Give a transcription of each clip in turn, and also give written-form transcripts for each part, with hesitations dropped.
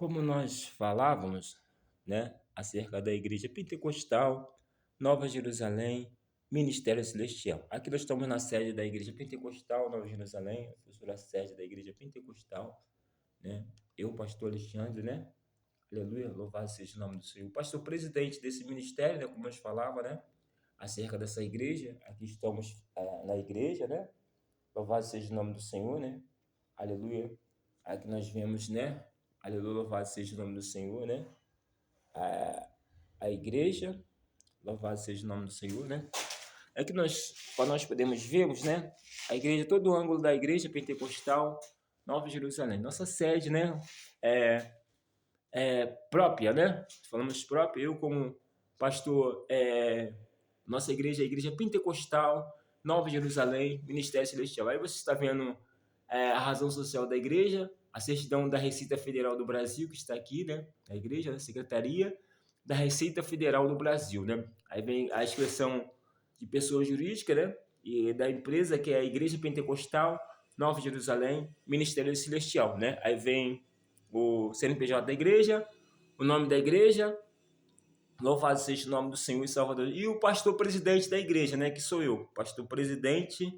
Como nós falávamos, né, acerca da Igreja Pentecostal, Nova Jerusalém, Ministério Celestial. Aqui nós estamos na sede da Igreja Pentecostal, Nova Jerusalém, eu sou a sede da Igreja Pentecostal, né? Eu, pastor Alexandre, né? Aleluia, louvado seja o nome do Senhor. O pastor presidente desse ministério, né, como nós falava, né, acerca dessa igreja. Aqui estamos na igreja, né? Louvado seja o nome do Senhor, né? Aleluia. Aqui nós vemos, né? Aleluia, louvado seja o nome do Senhor, né? A igreja, louvado seja o nome do Senhor, né? É que para nós podermos vermos, né? A igreja, todo o ângulo da igreja pentecostal, Nova Jerusalém. Nossa sede, né? Própria, né? Falamos própria, eu como pastor, nossa igreja é a igreja pentecostal, Nova Jerusalém, Ministério Celestial. Aí você está vendo a razão social da igreja, a certidão da Receita Federal do Brasil, que está aqui, né? A igreja, a Secretaria da Receita Federal do Brasil, né? Aí vem a inscrição de pessoa jurídica, né? E da empresa, que é a Igreja Pentecostal, Nova Jerusalém, Ministério Celestial, né? Aí vem o CNPJ da igreja, o nome da igreja, louvado seja o nome do Senhor e Salvador, e o pastor presidente da igreja, né? Que sou eu, pastor presidente,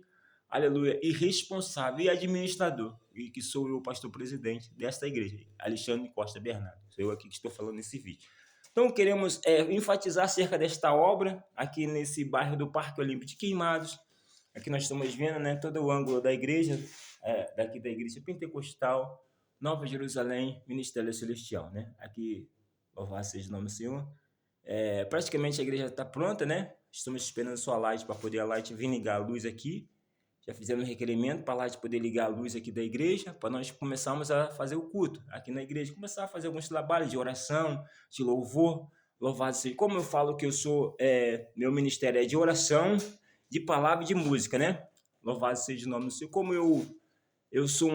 aleluia, e responsável e administrador, e que sou eu, pastor presidente desta igreja, Alexandre Costa Bernardo. Sou eu aqui que estou falando nesse vídeo. Então, queremos enfatizar acerca desta obra, aqui nesse bairro do Parque Olímpico de Queimados. Aqui nós estamos vendo, né, todo o ângulo da igreja, daqui da igreja pentecostal, Nova Jerusalém, Ministério Celestial, né? Aqui, louvado seja o nome do Senhor. Praticamente a igreja está pronta, né? Estamos esperando só a light para poder a light vir ligar a luz aqui. Já fizemos um requerimento para a light poder ligar a luz aqui da igreja, para nós começarmos a fazer o culto aqui na igreja, começar a fazer alguns trabalhos de oração, de louvor, louvado seja. Como eu falo que eu sou, meu ministério é de oração, de palavra e de música, né? Louvado seja o nome do Senhor. Como eu sou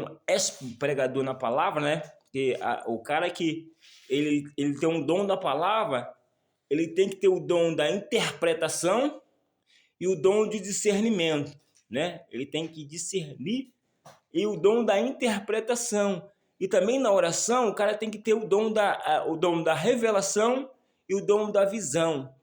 um pregador na palavra, né? Porque o cara que ele tem um dom da palavra, ele tem que ter o dom da interpretação e o dom de discernimento, né? Ele tem que discernir e o dom da interpretação. E também na oração, o cara tem que ter o dom da revelação e o dom da visão.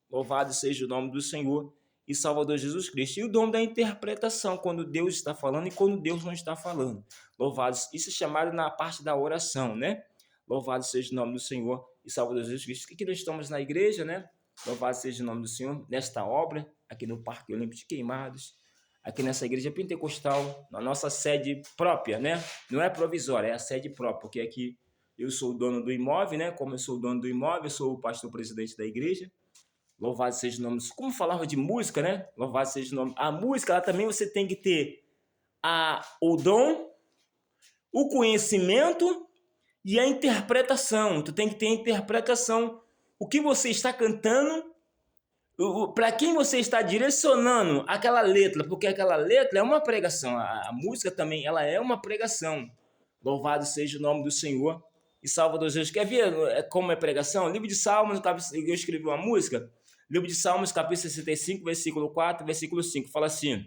Louvado seja o nome do Senhor e Salvador Jesus Cristo. E o dom da interpretação, quando Deus está falando e quando Deus não está falando. Louvado, isso é chamado na parte da oração, né? Louvado seja o nome do Senhor e Salvador Jesus Cristo. Aqui nós estamos na igreja, né? Louvado seja o nome do Senhor, nesta obra, aqui no Parque Olímpico de Queimados, aqui nessa igreja pentecostal, na nossa sede própria, né? Não é provisória, é a sede própria, porque aqui eu sou o dono do imóvel, né? Como eu sou o dono do imóvel, eu sou o pastor presidente da igreja. Louvado seja o nome. Como falava de música, né? Louvado seja o nome. A música, ela também você tem que ter o dom, o conhecimento e a interpretação. Tu tem que ter a interpretação. O que você está cantando, para quem você está direcionando aquela letra, porque aquela letra é uma pregação. A música também, ela é uma pregação. Louvado seja o nome do Senhor e Salvador Jesus. Quer ver como é pregação? Livro de Salmos, eu escrevi uma música. Livro de Salmos, capítulo 65, versículo 4, versículo 5. Fala assim: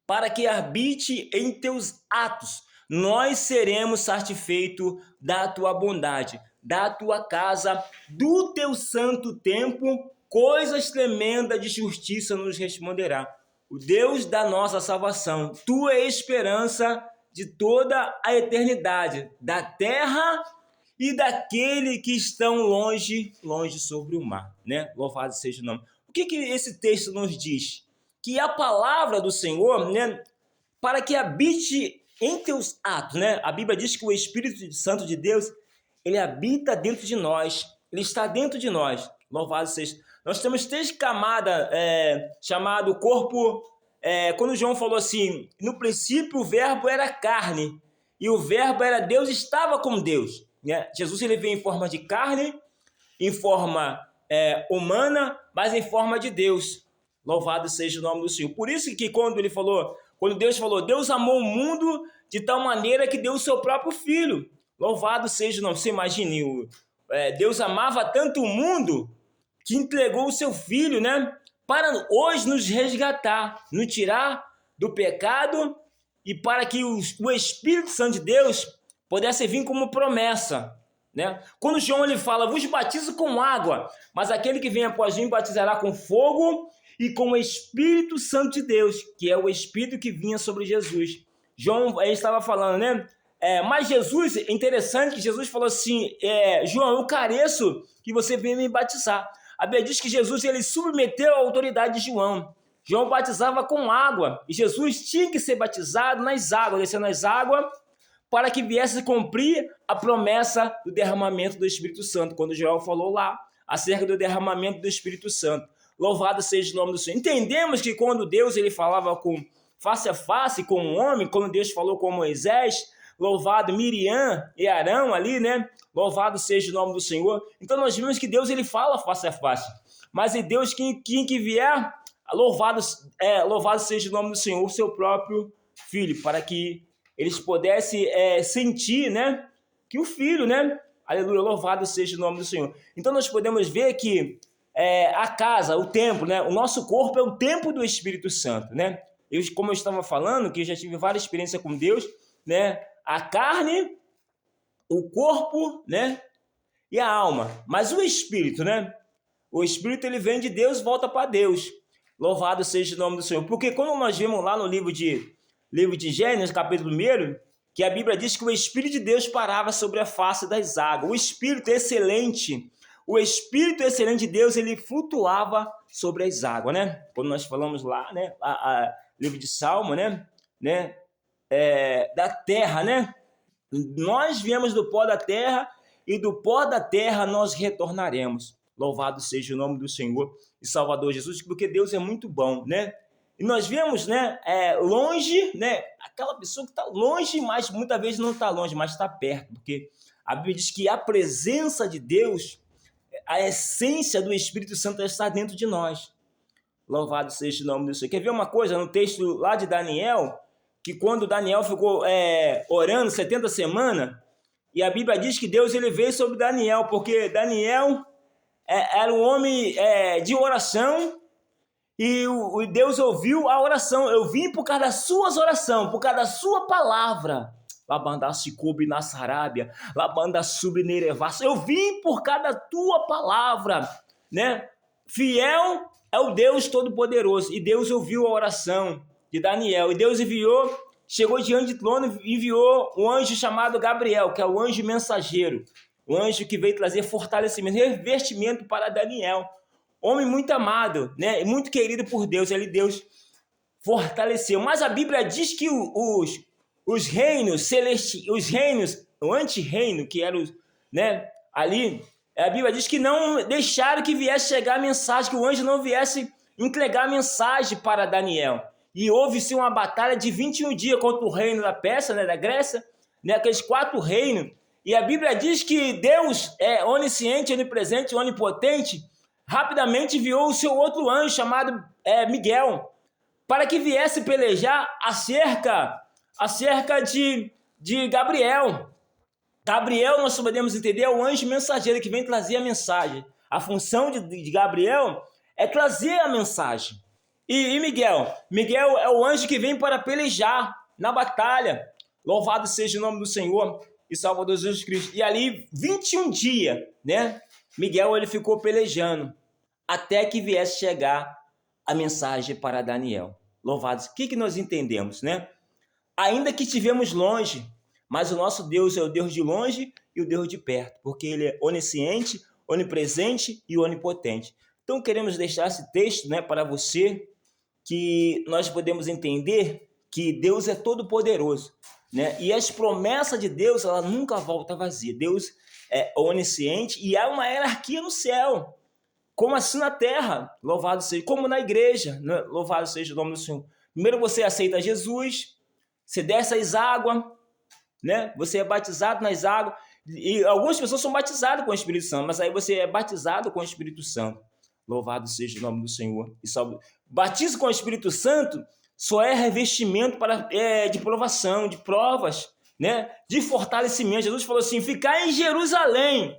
para que habite em teus atos, nós seremos satisfeitos da tua bondade, da tua casa, do teu santo templo, coisas tremendas de justiça nos responderá. O Deus da nossa salvação, tu é a esperança de toda a eternidade, da terra e daquele que estão longe, longe sobre o mar, né? Louvado seja o nome. O que esse texto nos diz? Que a palavra do Senhor, né, para que habite em teus atos, né? A Bíblia diz que o Espírito Santo de Deus, ele habita dentro de nós, ele está dentro de nós. Louvado seja. Nós temos 3 camadas, chamado corpo. Quando João falou assim, no princípio o verbo era carne, e o verbo era Deus, estava com Deus. Né? Jesus, ele veio em forma de carne, em forma humana, mas em forma de Deus. Louvado seja o nome do Senhor. Por isso que quando Deus falou, Deus amou o mundo de tal maneira que deu o seu próprio filho. Louvado seja o nome. Você imagine, Deus amava tanto o mundo que entregou o seu filho, né? Para hoje nos resgatar, nos tirar do pecado e para que o Espírito Santo de Deus pudesse vir como promessa. né? Quando João ele fala, vos batizo com água, mas aquele que vem após mim batizará com fogo e com o Espírito Santo de Deus, que é o Espírito que vinha sobre Jesus. João ele estava falando, né? Mas Jesus, é interessante que Jesus falou assim, João, eu careço que você venha me batizar. A Bíblia diz que Jesus ele submeteu a autoridade de João. João batizava com água e Jesus tinha que ser batizado nas águas, descendo nas águas, para que viesse cumprir a promessa do derramamento do Espírito Santo, quando João falou lá acerca do derramamento do Espírito Santo. Louvado seja o nome do Senhor. Entendemos que quando Deus ele falava face a face com um homem, quando Deus falou com Moisés, louvado Miriam e Arão ali, né? Louvado seja o nome do Senhor. Então nós vimos que Deus ele fala face a face, mas em Deus quem que vier, louvado seja o nome do Senhor, o seu próprio Filho, para que eles pudessem sentir, né? Que o Filho, né? Aleluia, louvado seja o nome do Senhor. Então nós podemos ver que a casa, o templo, né? O nosso corpo é o templo do Espírito Santo, né? Como eu estava falando, que eu já tive várias experiências com Deus, né? A carne, o corpo, né? E a alma. Mas o Espírito, né? O Espírito ele vem de Deus e volta para Deus. Louvado seja o nome do Senhor. Porque quando nós vemos lá no livro de Gênesis, capítulo 1, que a Bíblia diz que o Espírito de Deus parava sobre a face das águas. O Espírito excelente de Deus, ele flutuava sobre as águas, né? Quando nós falamos lá, né? Livro de Salmo, né? Da terra, né? Nós viemos do pó da terra e do pó da terra nós retornaremos. Louvado seja o nome do Senhor e Salvador Jesus, porque Deus é muito bom, né? E nós vemos, né, longe, né, aquela pessoa que está longe, mas muitas vezes não está longe, mas está perto, porque a Bíblia diz que a presença de Deus, a essência do Espírito Santo está dentro de nós. Louvado seja o nome do Senhor. Quer ver uma coisa no texto lá de Daniel, que quando Daniel ficou orando 70 semanas, e a Bíblia diz que Deus ele veio sobre Daniel, porque Daniel era um homem de oração, e Deus ouviu a oração. Eu vim por causa das suas orações, por causa da sua palavra. Labanda Cube na Sarábia, Labanda Sub Nerevas. Eu vim por causa da tua palavra, né? Fiel é o Deus Todo-Poderoso. E Deus ouviu a oração de Daniel. E Deus chegou diante do trono e enviou um anjo chamado Gabriel, que é o anjo mensageiro. O anjo que veio trazer fortalecimento, revestimento para Daniel. Homem muito amado, né? Muito querido por Deus. Deus fortaleceu. Mas a Bíblia diz que os reinos celestiais, o anti-reino, que eram, né, ali, a Bíblia diz que não deixaram que viesse chegar a mensagem, que o anjo não viesse entregar a mensagem para Daniel. E houve-se uma batalha de 21 dias contra o reino da Pérsia, né, da Grécia, né, aqueles 4 reinos. E a Bíblia diz que Deus é onisciente, onipresente, onipotente, rapidamente enviou o seu outro anjo chamado Miguel, para que viesse pelejar acerca de Gabriel. Gabriel, nós podemos entender, é o anjo mensageiro que vem trazer a mensagem. A função de Gabriel é trazer a mensagem. E Miguel é o anjo que vem para pelejar na batalha. Louvado seja o nome do Senhor e Salvador Jesus Cristo. E ali, 21 dias, né? Miguel ele ficou pelejando até que viesse chegar a mensagem para Daniel. Louvados. O que nós entendemos, né? Ainda que estivemos longe, mas o nosso Deus é o Deus de longe e o Deus de perto, porque ele é onisciente, onipresente e onipotente. Então queremos deixar esse texto, né, para você, que nós podemos entender que Deus é todo poderoso, né? E as promessas de Deus, ela nunca volta vazia. Deus é onisciente e há uma hierarquia no céu, como assim na terra, louvado seja, como na igreja, né? Louvado seja o nome do Senhor. Primeiro você aceita Jesus, você desce as águas, né? Você é batizado nas águas, e algumas pessoas são batizadas com o Espírito Santo, mas aí você é batizado com o Espírito Santo. Louvado seja o nome do Senhor. E salve. Batismo com o Espírito Santo só é revestimento de provação, de provas, né? De fortalecimento. Jesus falou assim: ficar em Jerusalém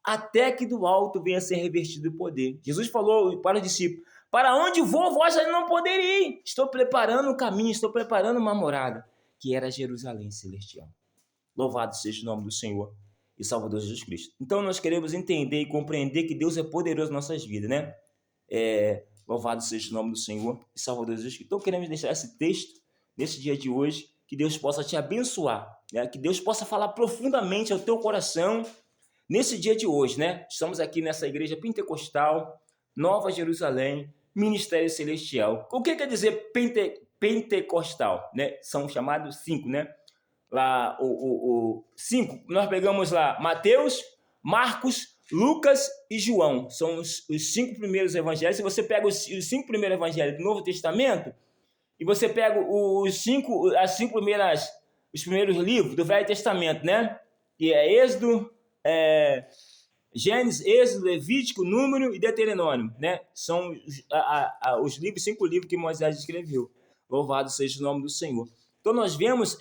até que do alto venha a ser revestido de poder. Jesus falou para os discípulos: para onde vou, vós ainda não podeis ir. Estou preparando um caminho, estou preparando uma morada, que era Jerusalém celestial. Louvado seja o nome do Senhor e Salvador Jesus Cristo. Então nós queremos entender e compreender que Deus é poderoso em nossas vidas, né? Louvado seja o nome do Senhor e Salvador Jesus Cristo. Então queremos deixar esse texto nesse dia de hoje, que Deus possa te abençoar, né? Que Deus possa falar profundamente ao teu coração nesse dia de hoje, né? Estamos aqui nessa igreja pentecostal, Nova Jerusalém, Ministério Celestial. O que quer dizer pentecostal, né? São chamados 5, né? Lá o 5, nós pegamos lá Mateus, Marcos, Lucas e João. São os 5 primeiros evangelhos. Se você pega os 5 primeiros evangelhos do Novo Testamento e você pega os primeiros livros do Velho Testamento, né? Que é Êxodo, Gênesis, Êxodo, Levítico, Número e Deuteronômio, né? São os 5 livros que Moisés escreveu. Louvado seja o nome do Senhor. Então nós vemos,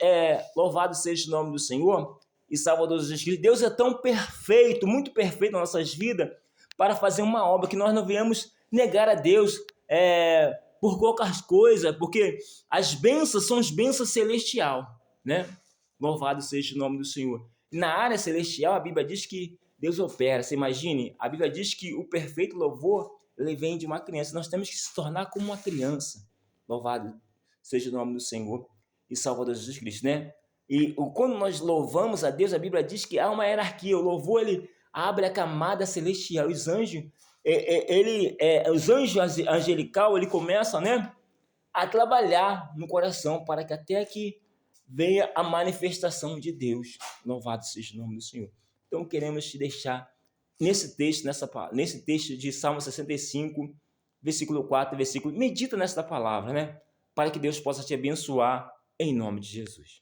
louvado seja o nome do Senhor e Salvador Jesus Cristo. Deus é tão perfeito, muito perfeito nas nossas vidas, para fazer uma obra que nós não viemos negar a Deus por qualquer coisa, porque as bênçãos são as bênçãos celestiais, né? Louvado seja o nome do Senhor. Na área celestial, a Bíblia diz que Deus opera. Você imagine, a Bíblia diz que o perfeito louvor, ele vem de uma criança. Nós temos que se tornar como uma criança. Louvado seja o nome do Senhor e Salvador Jesus Cristo, né? E quando nós louvamos a Deus, a Bíblia diz que há uma hierarquia. O louvor, ele abre a camada celestial. Os anjos, os anjos angelical, ele começa, né, a trabalhar no coração para que até que venha a manifestação de Deus. Louvado seja o nome do Senhor. Então queremos te deixar nesse texto, nesse texto de Salmo 65, versículo 4, medita nesta palavra, né? Para que Deus possa te abençoar em nome de Jesus.